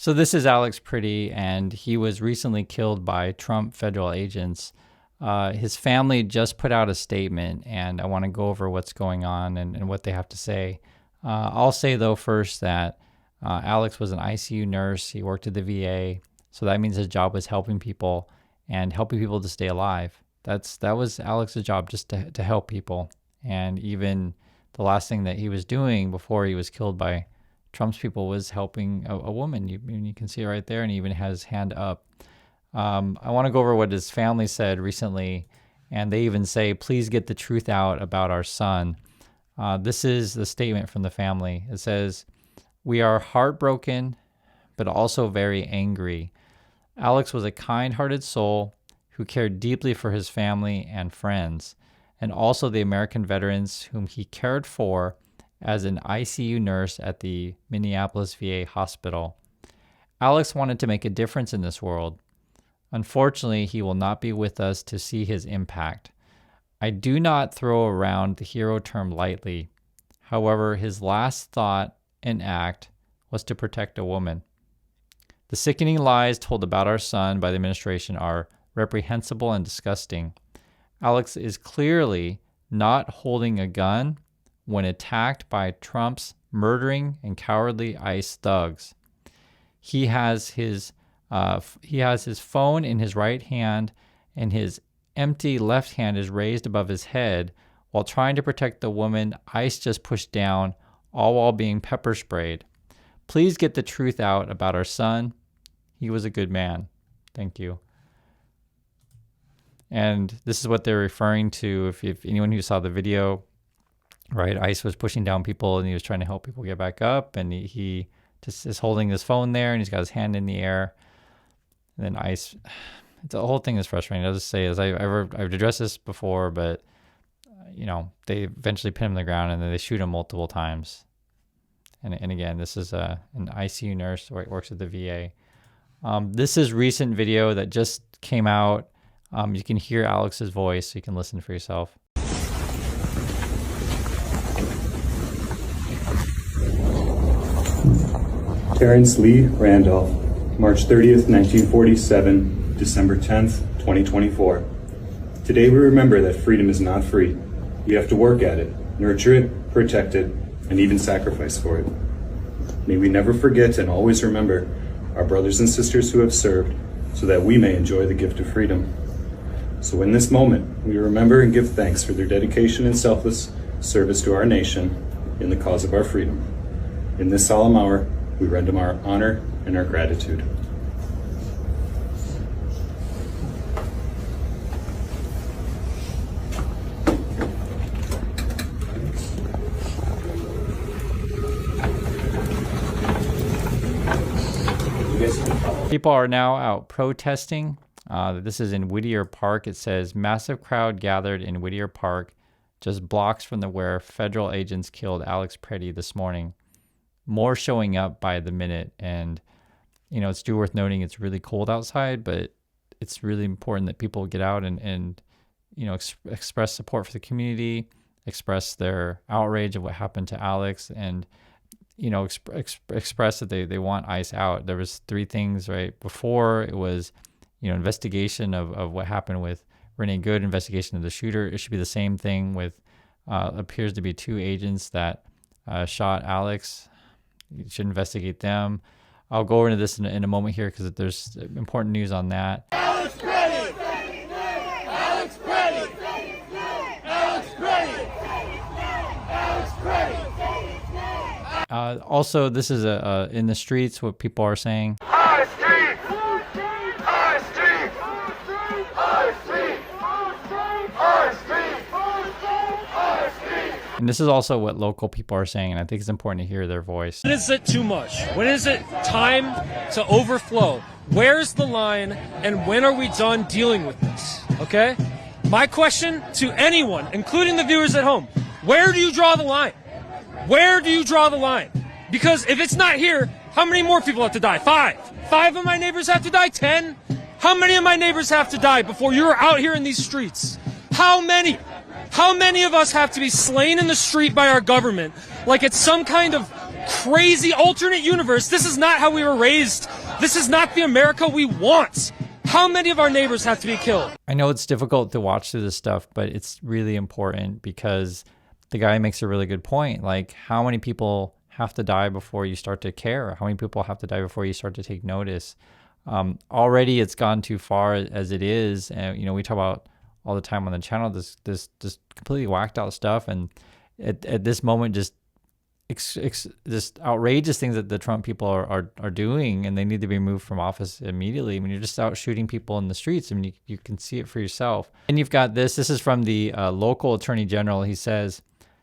So this is Alex Pretty, and he was recently killed by Trump federal agents. His family just put out a statement, and I want to go over what's going on and what they have to say. I'll say, though, first that Alex was an ICU nurse. He worked at the VA, so that means his job was helping people and helping people to stay alive. That was Alex's job, just to help people. And even the last thing that he was doing before he was killed by Trump's people was helping a woman. You can see it right there, and he even has his hand up. I want to go over what his family said recently, and they even say, please get the truth out about our son. This is the statement from the family. It says, we are heartbroken, but also very angry. Alex was a kind-hearted soul who cared deeply for his family and friends, and also the American veterans whom he cared for as an ICU nurse at the Minneapolis VA hospital. Alex wanted to make a difference in this world. Unfortunately, he will not be with us to see his impact. I do not throw around the hero term lightly. However, his last thought and act was to protect a woman. The sickening lies told about our son by the administration are reprehensible and disgusting. Alex is clearly not holding a gun when attacked by Trump's murdering and cowardly ICE thugs. He has his phone in his right hand, and his empty left hand is raised above his head while trying to protect the woman ICE just pushed down, all while being pepper sprayed. Please get the truth out about our son. He was a good man. Thank you. And this is what they're referring to. If anyone who saw the video, right, ICE was pushing down people and he was trying to help people get back up, and he just is holding his phone there and he's got his hand in the air. And then ICE, the whole thing is frustrating. I'll just say, I've addressed this before, but they eventually pin him to the ground and then they shoot him multiple times. And again, this is an ICU nurse who works at the VA. This is recent video that just came out. You can hear Alex's voice, so you can listen for yourself. Terrence Lee Randolph, March 30th, 1947, December 10th, 2024. Today we remember that freedom is not free. You have to work at it, nurture it, protect it, and even sacrifice for it. May we never forget and always remember our brothers and sisters who have served so that we may enjoy the gift of freedom. So in this moment, we remember and give thanks for their dedication and selfless service to our nation in the cause of our freedom. In this solemn hour, we render them our honor and our gratitude. People are now out protesting. This is in Whittier Park. It says, massive crowd gathered in Whittier Park, just blocks from where federal agents killed Alex Pretty this morning. More showing up by the minute. And, it's worth noting it's really cold outside, but it's really important that people get out and express support for the community, express their outrage of what happened to Alex, and express that they want ICE out. There was three things, right? Before it was, investigation of what happened with Renee Good, investigation of the shooter. It should be the same thing with appears to be two agents that shot Alex. You should investigate them. I'll go into this in a moment here because there's important news on that. Alex Pretty! Alex Pretty! Alex Pretty! Alex Pretty! Also, this is in the streets what people are saying. And this is also what local people are saying, and I think it's important to hear their voice. When is it too much? When is it time to overflow? Where's the line, and when are we done dealing with this? Okay? My question to anyone, including the viewers at home, where do you draw the line? Where do you draw the line? Because if it's not here, how many more people have to die? 5? 5 of my neighbors have to die? 10? How many of my neighbors have to die before you're out here in these streets? How many? How many of us have to be slain in the street by our government like it's some kind of crazy alternate universe. This is not how we were raised. This is not the America we want. How many of our neighbors have to be killed? I know it's difficult to watch through this stuff, but it's really important because the guy makes a really good point. Like, how many people have to die before you start to care? How many people have to die before you start to take notice? Already it's gone too far as it is. And, we talk about all the time on the channel, this completely whacked out stuff. And at this moment, just outrageous things that the Trump people are doing, and they need to be removed from office immediately. I mean, you're just out shooting people in the streets. I mean, you can see it for yourself. And you've got this is from the local attorney general. He says,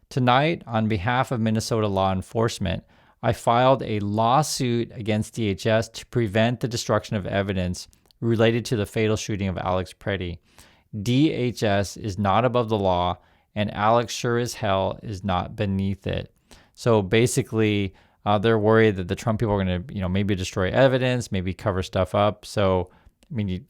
tonight, on behalf of Minnesota law enforcement, I filed a lawsuit against DHS to prevent the destruction of evidence related to the fatal shooting of Alex Preddy. DHS is not above the law, and Alex sure as hell is not beneath it. So basically, they're worried that the Trump people are going to, maybe destroy evidence, maybe cover stuff up. So, I mean,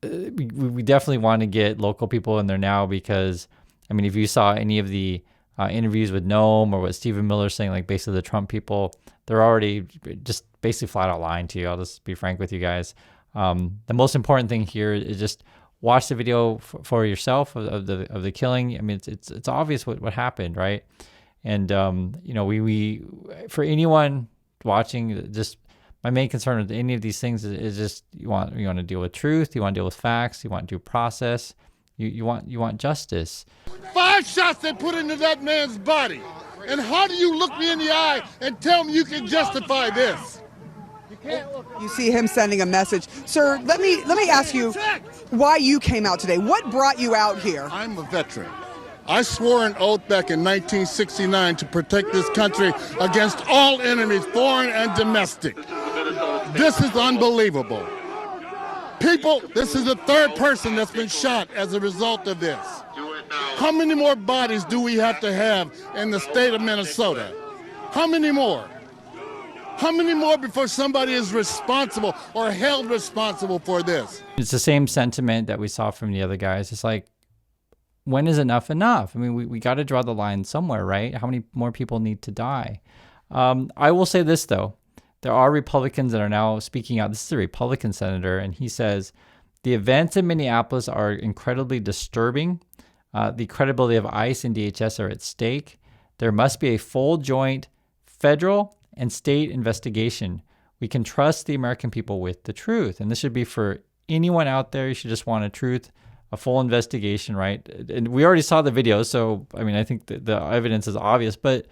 we definitely want to get local people in there now because, I mean, if you saw any of the interviews with Noam or what Stephen Miller's saying, like basically the Trump people, they're already just basically flat out lying to you. I'll just be frank with you guys. The most important thing here is just watch the video for yourself of the killing. I mean, it's obvious what happened, right? And we for anyone watching, just my main concern with any of these things is just you want to deal with truth, you want to deal with facts, you want due process, you want justice. 5 shots they put into that man's body, and how do you look me in the eye and tell me you can justify this? You see him sending a message. Sir, let me ask you why you came out today. What brought you out here? I'm a veteran. I swore an oath back in 1969 to protect this country against all enemies, foreign and domestic. This is unbelievable. People, this is the 3rd person that's been shot as a result of this. How many more bodies do we have to have in the state of Minnesota? How many more? How many more before somebody is responsible or held responsible for this? It's the same sentiment that we saw from the other guys. It's like, when is enough enough? I mean, we got to draw the line somewhere, right? How many more people need to die? I will say this, though. There are Republicans that are now speaking out. This is a Republican senator, and he says, the events in Minneapolis are incredibly disturbing. The credibility of ICE and DHS are at stake. There must be a full joint federal and state investigation. We can trust the American people with the truth. And this should be for anyone out there. You should just want a full investigation, right? And we already saw the video, so I mean, I think the evidence is obvious, but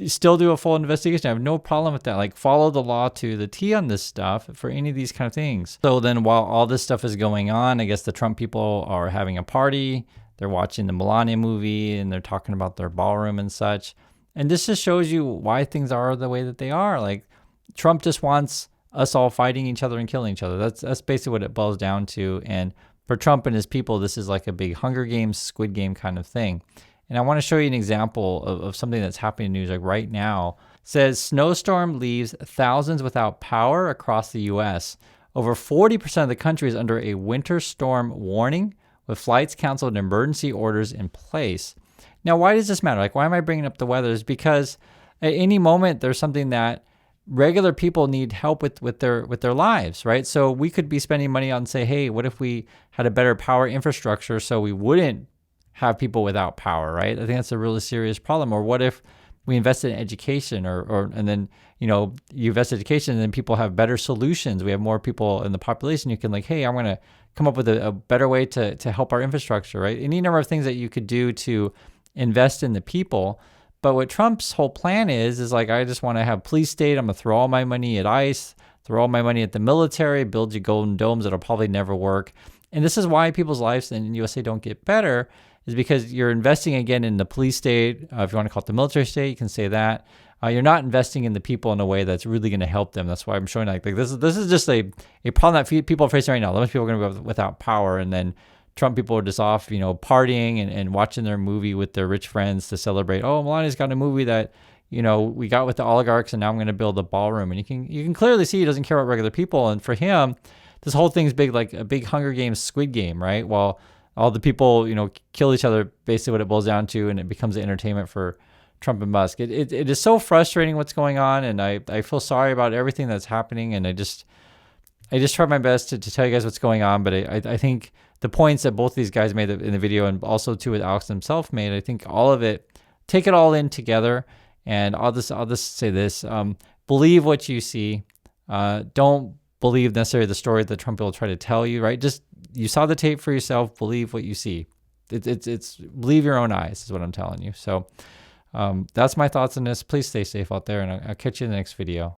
still do a full investigation. I have no problem with that. Like, follow the law to the T on this stuff for any of these kind of things. So then while all this stuff is going on, I guess the Trump people are having a party. They're watching the Melania movie and they're talking about their ballroom and such. And this just shows you why things are the way that they are. Like, Trump just wants us all fighting each other and killing each other. That's basically what it boils down to. And for Trump and his people, this is like a big Hunger Games, Squid Game kind of thing. And I want to show you an example of something that's happening in the news like right now. It says, snowstorm leaves thousands without power across the U.S. Over 40% of the country is under a winter storm warning, with flights canceled and emergency orders in place. Now, why does this matter? Like, why am I bringing up the weather? Is because at any moment there's something that regular people need help with their lives, right? So we could be spending money on, say, hey, what if we had a better power infrastructure so we wouldn't have people without power, right? I think that's a really serious problem. Or what if we invested in education and then, you invest in education and then people have better solutions. We have more people in the population. You can like, hey, I'm going to come up with a better way to help our infrastructure, right? Any number of things that you could do to invest in the people. But what Trump's whole plan is like, I just want to have police state. I'm going to throw all my money at ICE, throw all my money at the military, build you golden domes that'll probably never work. And this is why people's lives in USA don't get better, is because you're investing again in the police state. If you want to call it the military state, you can say that. You're not investing in the people in a way that's really going to help them. That's why I'm showing like this is just a problem that people are facing right now. Most people are going to go without power, and then Trump people are just off, partying and watching their movie with their rich friends to celebrate. Oh, Melania's got a movie that, we got with the oligarchs, and now I'm going to build a ballroom. And you can clearly see he doesn't care about regular people. And for him, this whole thing's big, like a big Hunger Games, Squid Game, right? While all the people, kill each other, basically what it boils down to, and it becomes entertainment for Trump and Musk. It is so frustrating what's going on, and I feel sorry about everything that's happening, and I just try my best to tell you guys what's going on, but I think the points that both these guys made in the video, and also too what Alex himself made, I think all of it, take it all in together, and I'll just say this: believe what you see. Don't believe necessarily the story that Trump will try to tell you. Right? Just you saw the tape for yourself. Believe what you see. It's believe your own eyes is what I'm telling you. So that's my thoughts on this. Please stay safe out there, and I'll catch you in the next video.